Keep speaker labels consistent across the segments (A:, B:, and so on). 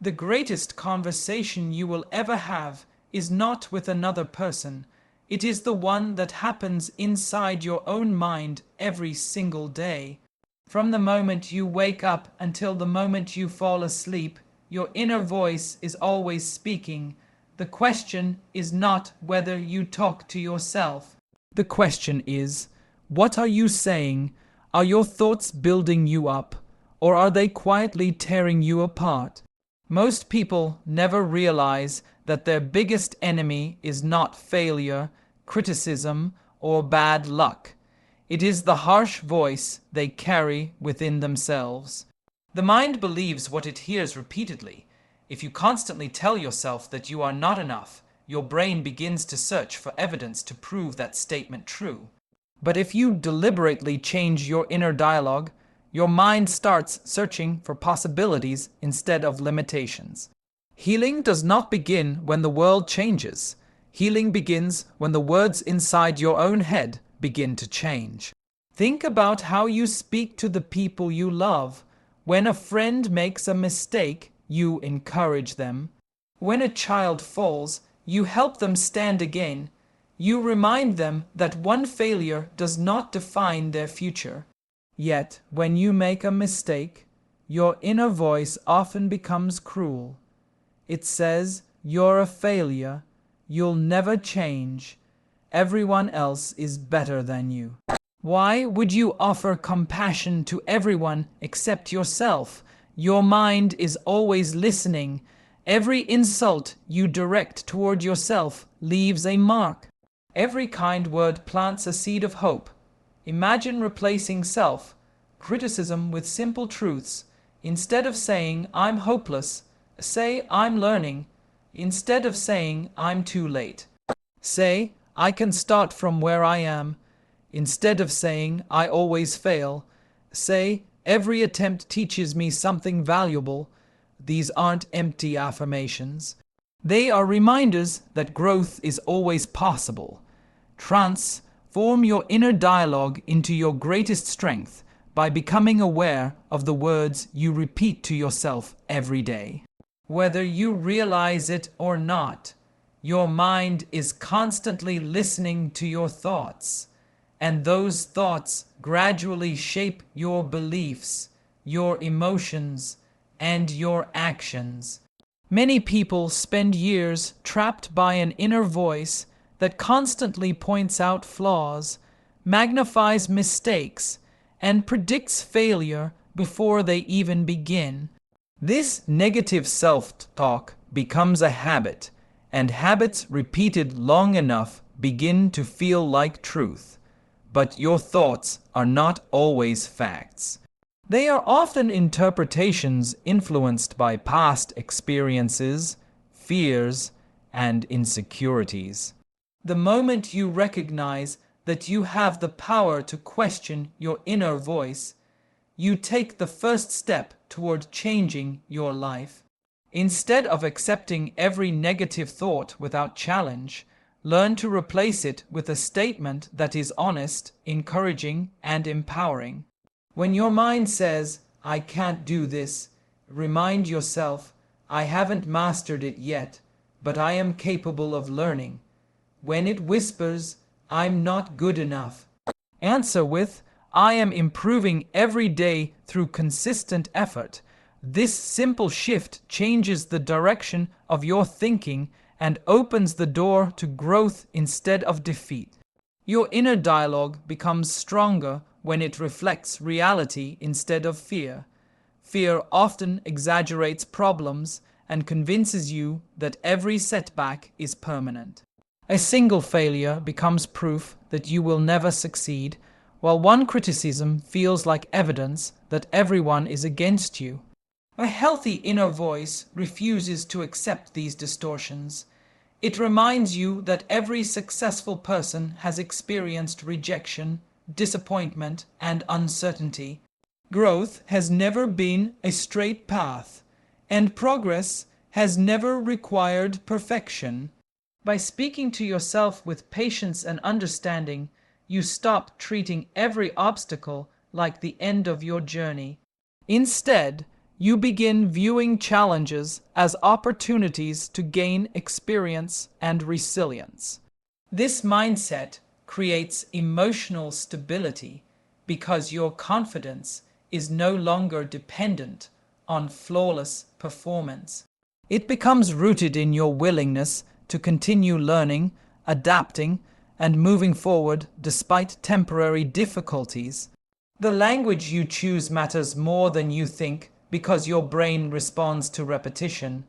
A: The greatest conversation you will ever have is not with another person. It is the one that happens inside your own mind every single day. From the moment you wake up until the moment you fall asleep, your inner voice is always speaking. The question is not whether you talk to yourself. The question is, what are you saying? Are your thoughts building you up, or are they quietly tearing you apart? Most people never realize that their biggest enemy is not failure, criticism, or bad luck. It is the harsh voice they carry within themselves. The mind believes what it hears repeatedly. If you constantly tell yourself that you are not enough, your brain begins to search for evidence to prove that statement true. But if you deliberately change your inner dialogue, your mind starts searching for possibilities instead of limitations. Healing does not begin when the world changes. Healing begins when the words inside your own head begin to change. Think about how you speak to the people you love. When a friend makes a mistake, you encourage them. When a child falls, you help them stand again. You remind them that one failure does not define their future. Yet, when you make a mistake, your inner voice often becomes cruel. It says, "You're a failure. You'll never change. Everyone else is better than you." Why would you offer compassion to everyone except yourself? Your mind is always listening. Every insult you direct toward yourself leaves a mark. Every kind word plants a seed of hope. Imagine replacing self-criticism with simple truths. Instead of saying, "I'm hopeless," say, "I'm learning." Instead of saying, "I'm too late," say, "I can start from where I am." Instead of saying, "I always fail," say, "Every attempt teaches me something valuable." These aren't empty affirmations. They are reminders that growth is always possible. Transform your inner dialogue into your greatest strength by becoming aware of the words you repeat to yourself every day. Whether you realize it or not, your mind is constantly listening to your thoughts, and those thoughts gradually shape your beliefs, your emotions, and your actions. Many people spend years trapped by an inner voice that constantly points out flaws, magnifies mistakes, and predicts failure before they even begin. This negative self-talk becomes a habit, and habits repeated long enough begin to feel like truth. But your thoughts are not always facts. They are often interpretations influenced by past experiences, fears, and insecurities. The moment you recognize that you have the power to question your inner voice, you take the first step toward changing your life. Instead of accepting every negative thought without challenge, learn to replace it with a statement that is honest, encouraging, and empowering. When your mind says, "I can't do this," remind yourself, "I haven't mastered it yet, but I am capable of learning." When it whispers, "I'm not good enough," answer with, "I am improving every day through consistent effort." This simple shift changes the direction of your thinking and opens the door to growth instead of defeat. Your inner dialogue becomes stronger when it reflects reality instead of fear. Fear often exaggerates problems and convinces you that every setback is permanent. A single failure becomes proof that you will never succeed, while one criticism feels like evidence that everyone is against you. A healthy inner voice refuses to accept these distortions. It reminds you that every successful person has experienced rejection, disappointment, and uncertainty. Growth has never been a straight path, and progress has never required perfection. By speaking to yourself with patience and understanding, you stop treating every obstacle like the end of your journey. Instead, you begin viewing challenges as opportunities to gain experience and resilience. This mindset creates emotional stability because your confidence is no longer dependent on flawless performance. It becomes rooted in your willingness to continue learning, adapting, and moving forward despite temporary difficulties. The language you choose matters more than you think because your brain responds to repetition.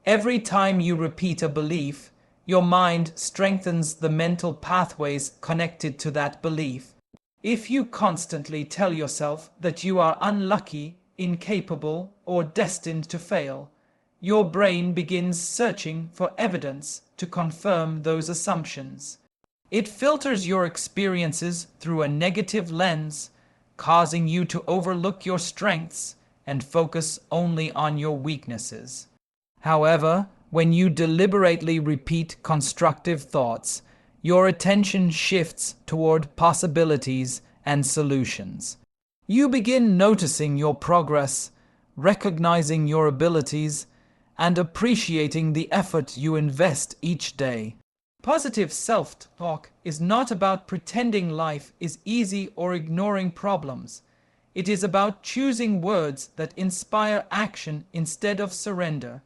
A: Every time you repeat a belief, your mind strengthens the mental pathways connected to that belief. If you constantly tell yourself that you are unlucky, incapable, or destined to fail, your brain begins searching for evidence to confirm those assumptions. It filters your experiences through a negative lens, causing you to overlook your strengths and focus only on your weaknesses. However, when you deliberately repeat constructive thoughts, your attention shifts toward possibilities and solutions. You begin noticing your progress, recognizing your abilities, and appreciating the effort you invest each day. Positive self-talk is not about pretending life is easy or ignoring problems. It is about choosing words that inspire action instead of surrender.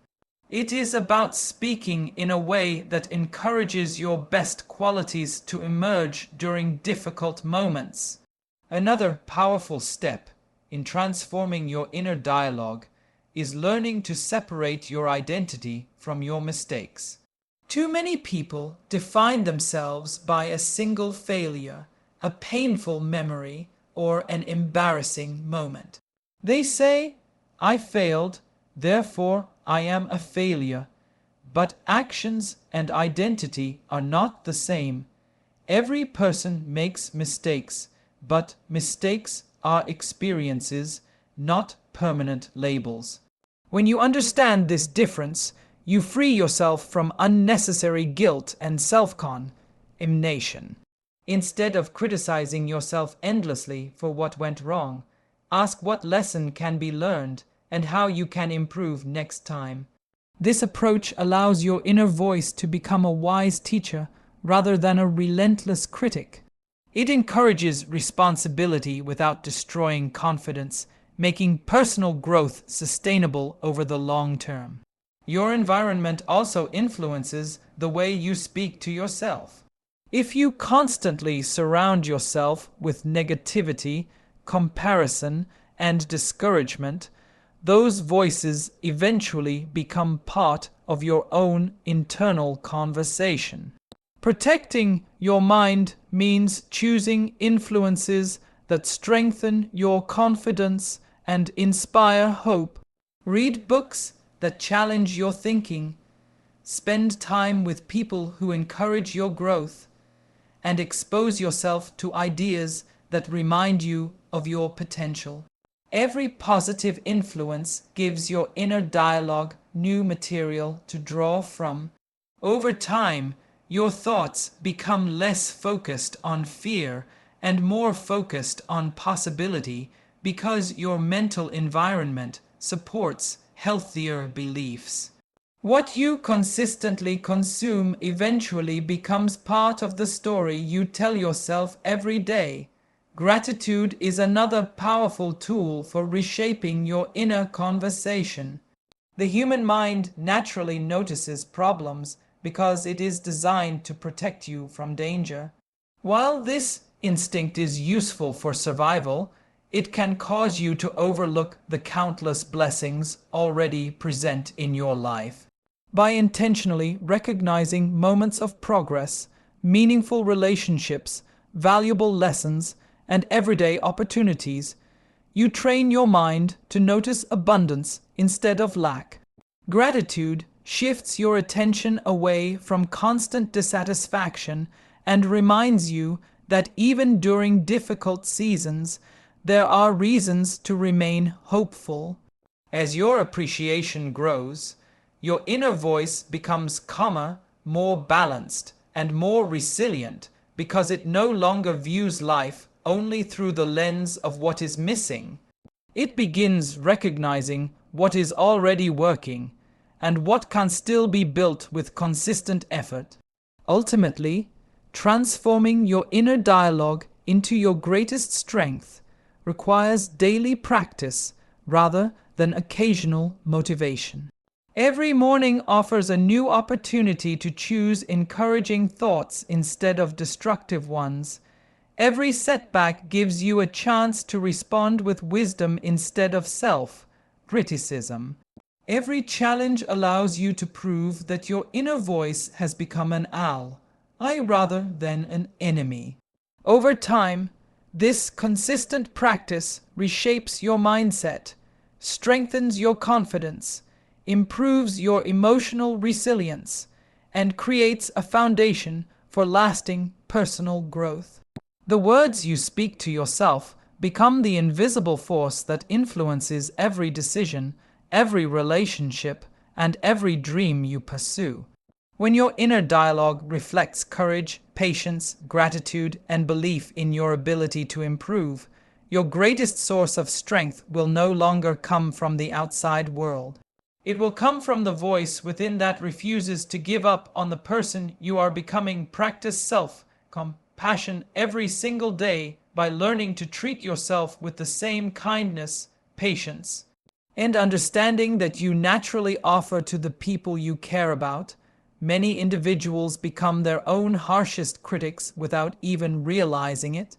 A: It is about speaking in a way that encourages your best qualities to emerge during difficult moments. Another powerful step in transforming your inner dialogue is learning to separate your identity from your mistakes. Too many people define themselves by a single failure, a painful memory, or an embarrassing moment. They say, "I failed, therefore I am a failure." But actions and identity are not the same. Every person makes mistakes, but mistakes are experiences, not permanent labels. When you understand this difference, you free yourself from unnecessary guilt and self-condemnation. Instead of criticizing yourself endlessly for what went wrong, ask what lesson can be learned and how you can improve next time. This approach allows your inner voice to become a wise teacher rather than a relentless critic. It encourages responsibility without destroying confidence, making personal growth sustainable over the long term. Your environment also influences the way you speak to yourself. If you constantly surround yourself with negativity, comparison, and discouragement, those voices eventually become part of your own internal conversation. Protecting your mind means choosing influences that strengthen your confidence and inspire hope. Read books that challenge your thinking. Spend time with people who encourage your growth, and expose yourself to ideas that remind you of your potential. Every positive influence gives your inner dialogue new material to draw from. Over time, your thoughts become less focused on fear and more focused on possibility because your mental environment supports healthier beliefs. What you consistently consume eventually becomes part of the story you tell yourself every day. Gratitude is another powerful tool for reshaping your inner conversation. The human mind naturally notices problems because it is designed to protect you from danger. While this instinct is useful for survival, it can cause you to overlook the countless blessings already present in your life. By intentionally recognizing moments of progress, meaningful relationships, valuable lessons, and everyday opportunities, you train your mind to notice abundance instead of lack. Gratitude shifts your attention away from constant dissatisfaction and reminds you that even during difficult seasons, there are reasons to remain hopeful. As your appreciation grows, your inner voice becomes calmer, more balanced, and more resilient because it no longer views life only through the lens of what is missing. It begins recognizing what is already working and what can still be built with consistent effort. Ultimately, transforming your inner dialogue into your greatest strength requires daily practice rather than occasional motivation. Every morning offers a new opportunity to choose encouraging thoughts instead of destructive ones. Every setback gives you a chance to respond with wisdom instead of self-criticism. Every challenge allows you to prove that your inner voice has become an ally rather than an enemy. Over time, this consistent practice reshapes your mindset, strengthens your confidence, improves your emotional resilience, and creates a foundation for lasting personal growth. The words you speak to yourself become the invisible force that influences every decision, every relationship, and every dream you pursue. When your inner dialogue reflects courage, patience, gratitude, and belief in your ability to improve, your greatest source of strength will no longer come from the outside world. It will come from the voice within that refuses to give up on the person you are becoming. Practice self-compassion every single day by learning to treat yourself with the same kindness, patience, and understanding that you naturally offer to the people you care about. Many individuals become their own harshest critics without even realizing it.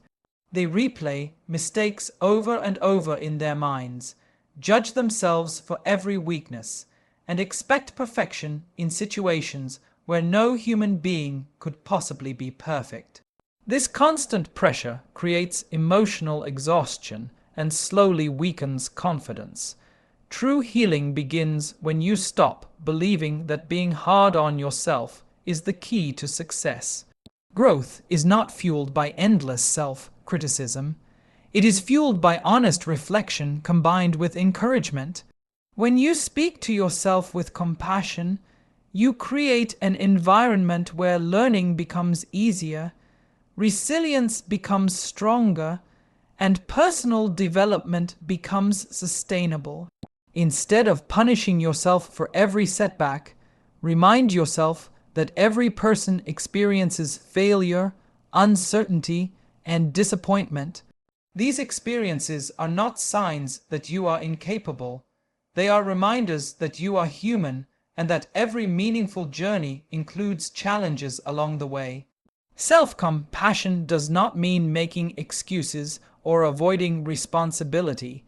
A: They replay mistakes over and over in their minds, judge themselves for every weakness, and expect perfection in situations where no human being could possibly be perfect. This constant pressure creates emotional exhaustion and slowly weakens confidence. True healing begins when you stop believing that being hard on yourself is the key to success. Growth is not fueled by endless self-criticism. It is fueled by honest reflection combined with encouragement. When you speak to yourself with compassion, you create an environment where learning becomes easier, resilience becomes stronger, and personal development becomes sustainable. Instead of punishing yourself for every setback, remind yourself that every person experiences failure, uncertainty, and disappointment. These experiences are not signs that you are incapable. They are reminders that you are human and that every meaningful journey includes challenges along the way. Self-compassion does not mean making excuses or avoiding responsibility.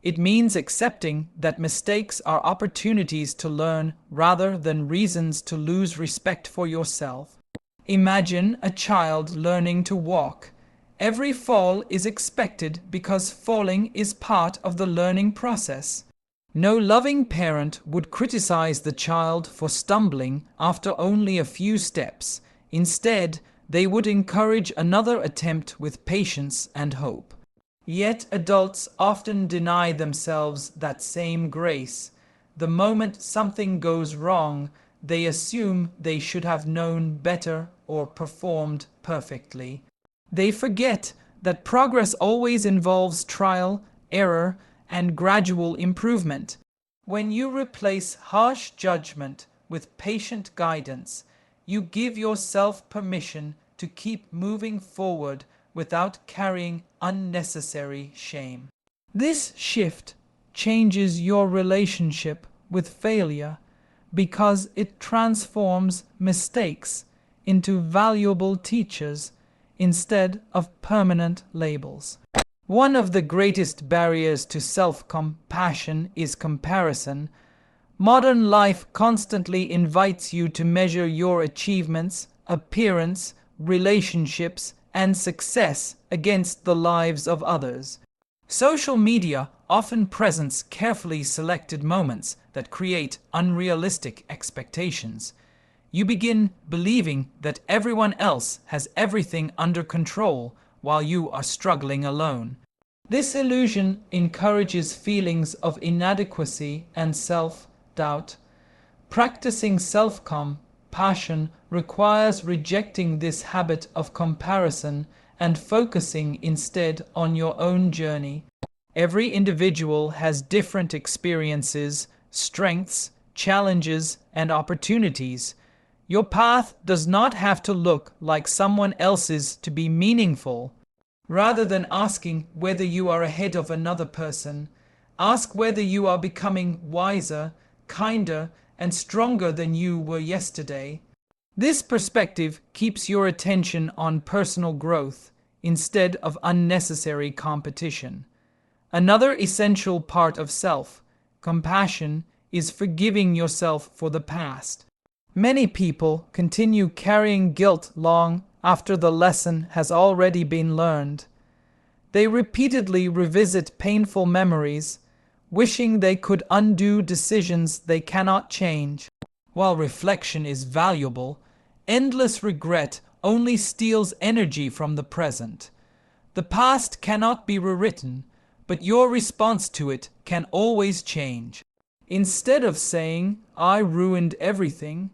A: It means accepting that mistakes are opportunities to learn rather than reasons to lose respect for yourself. Imagine a child learning to walk. Every fall is expected because falling is part of the learning process. No loving parent would criticize the child for stumbling after only a few steps. Instead, they would encourage another attempt with patience and hope. Yet adults often deny themselves that same grace. The moment something goes wrong, they assume they should have known better or performed perfectly. They forget that progress always involves trial, error, and gradual improvement. When you replace harsh judgment with patient guidance, you give yourself permission to keep moving forward without carrying unnecessary shame. This shift changes your relationship with failure because it transforms mistakes into valuable teachers instead of permanent labels. One of the greatest barriers to self-compassion is comparison. Modern life constantly invites you to measure your achievements, appearance, relationships, and success against the lives of others. Social media often presents carefully selected moments that create unrealistic expectations. You begin believing that everyone else has everything under control while you are struggling alone. This illusion encourages feelings of inadequacy and self-doubt. Practicing self-compassion requires rejecting this habit of comparison and focusing instead on your own journey. Every individual has different experiences, strengths, challenges, and opportunities. Your path does not have to look like someone else's to be meaningful. Rather than asking whether you are ahead of another person, ask whether you are becoming wiser, kinder, and stronger than you were yesterday. This perspective keeps your attention on personal growth instead of unnecessary competition. Another essential part of self-compassion is forgiving yourself for the past. Many people continue carrying guilt long after the lesson has already been learned. They repeatedly revisit painful memories, wishing they could undo decisions they cannot change. While reflection is valuable, endless regret only steals energy from the present. The past cannot be rewritten, but your response to it can always change. Instead of saying, "I ruined everything,"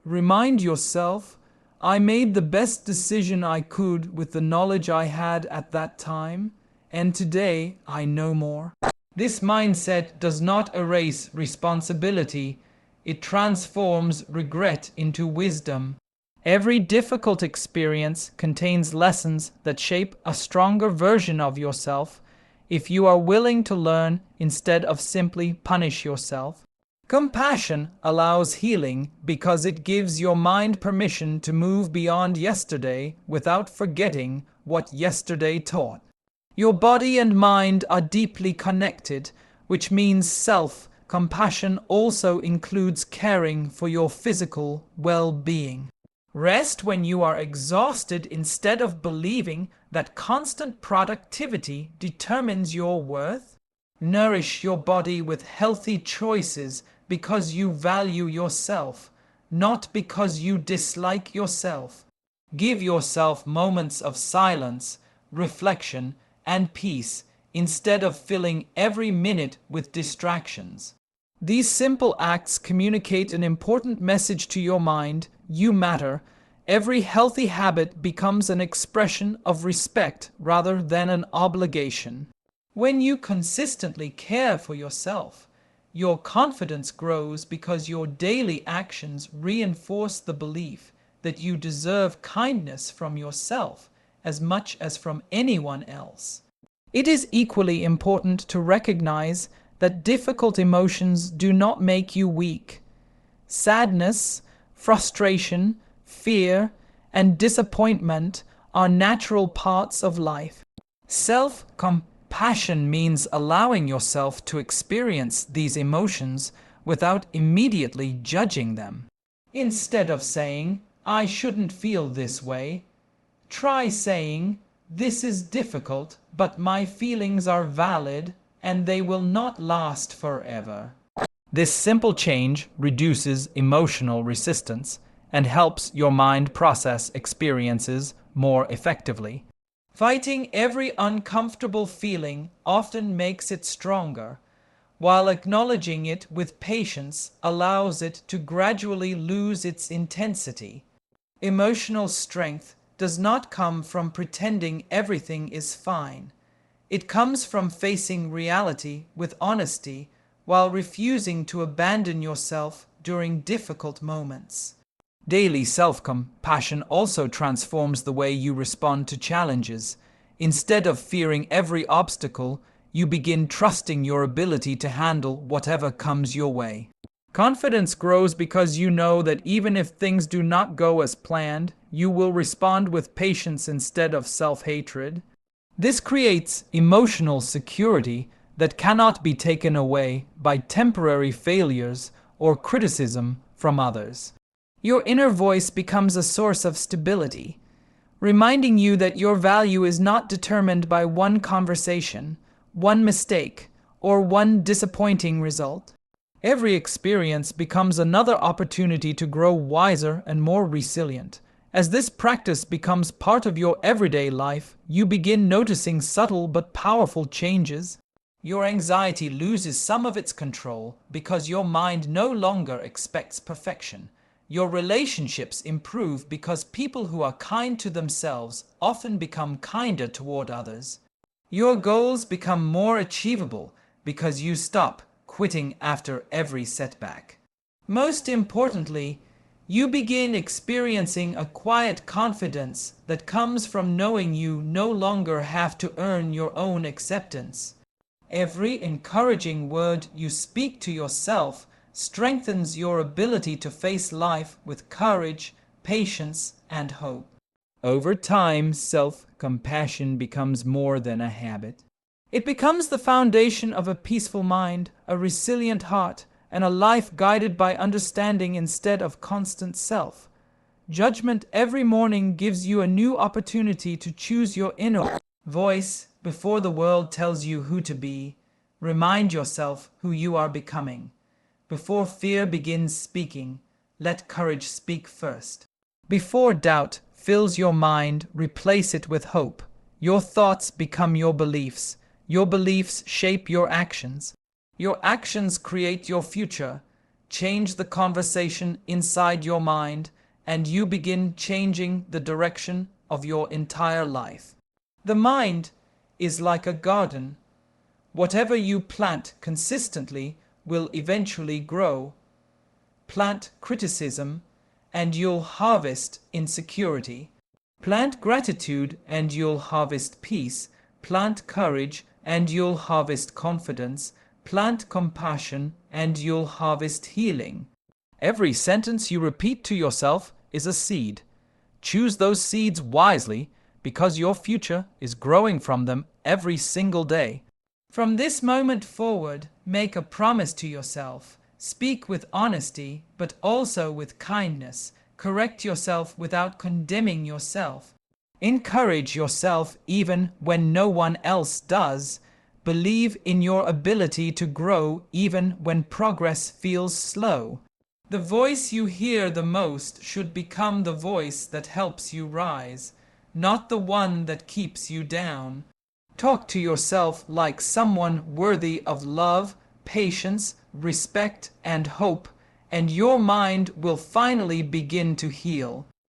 A: remind yourself, "I made the best decision I could with the knowledge I had at that time, and today I know more." This mindset does not erase responsibility, it transforms regret into wisdom. Every difficult experience contains lessons that shape a stronger version of yourself if you are willing to learn instead of simply punish yourself. Compassion allows healing because it gives your mind permission to move beyond yesterday without forgetting what yesterday taught. Your body and mind are deeply connected, which means self-compassion also includes caring for your physical well-being. Rest when you are exhausted instead of believing that constant productivity determines your worth. Nourish your body with healthy choices because you value yourself, not because you dislike yourself. Give yourself moments of silence, reflection, and peace instead of filling every minute with distractions. These simple acts communicate an important message to your mind: you matter. Every healthy habit becomes an expression of respect rather than an obligation. When you consistently care for yourself, your confidence grows because your daily actions reinforce the belief that you deserve kindness from yourself as much as from anyone else. It is equally important to recognize that difficult emotions do not make you weak. Sadness, frustration, fear, and disappointment are natural parts of life. Self-compassion means allowing yourself to experience these emotions without immediately judging them. Instead of saying, "I shouldn't feel this way," try saying, "This is difficult, but my feelings are valid and they will not last forever." This simple change reduces emotional resistance and helps your mind process experiences more effectively. Fighting every uncomfortable feeling often makes it stronger, while acknowledging it with patience allows it to gradually lose its intensity. Emotional strength does not come from pretending everything is fine. It comes from facing reality with honesty while refusing to abandon yourself during difficult moments. Daily self-compassion also transforms the way you respond to challenges. Instead of fearing every obstacle, you begin trusting your ability to handle whatever comes your way. Confidence grows because you know that even if things do not go as planned, you will respond with patience instead of self-hatred. This creates emotional security that cannot be taken away by temporary failures or criticism from others. Your inner voice becomes a source of stability, reminding you that your value is not determined by one conversation, one mistake, or one disappointing result. Every experience becomes another opportunity to grow wiser and more resilient. As this practice becomes part of your everyday life, you begin noticing subtle but powerful changes. Your anxiety loses some of its control because your mind no longer expects perfection. Your relationships improve because people who are kind to themselves often become kinder toward others. Your goals become more achievable because you stop quitting after every setback. Most importantly, you begin experiencing a quiet confidence that comes from knowing you no longer have to earn your own acceptance. Every encouraging word you speak to yourself strengthens your ability to face life with courage, patience, and hope. Over time, self-compassion becomes more than a habit. It becomes the foundation of a peaceful mind, a resilient heart, and a life guided by understanding instead of constant self-judgment. Every morning gives you a new opportunity to choose your inner voice before the world tells you who to be. Remind yourself who you are becoming. Before fear begins speaking, let courage speak first. Before doubt fills your mind, replace it with hope. Your thoughts become your beliefs. Your beliefs shape your actions. Your actions create your future. Change the conversation inside your mind, and you begin changing the direction of your entire life. The mind is like a garden. Whatever you plant consistently will eventually grow. Plant criticism, and you'll harvest insecurity. Plant gratitude, and you'll harvest peace. Plant courage, and you'll harvest confidence. Plant compassion, and you'll harvest healing. Every sentence you repeat to yourself is a seed. Choose those seeds wisely, because your future is growing from them every single day. From this moment forward, make a promise to yourself. Speak with honesty, but also with kindness. Correct yourself without condemning yourself. Encourage yourself even when no one else does. Believe in your ability to grow even when progress feels slow. The voice you hear the most should become the voice that helps you rise, not the one that keeps you down. Talk to yourself like someone worthy of love, patience, respect, and hope, and your mind will finally begin to heal.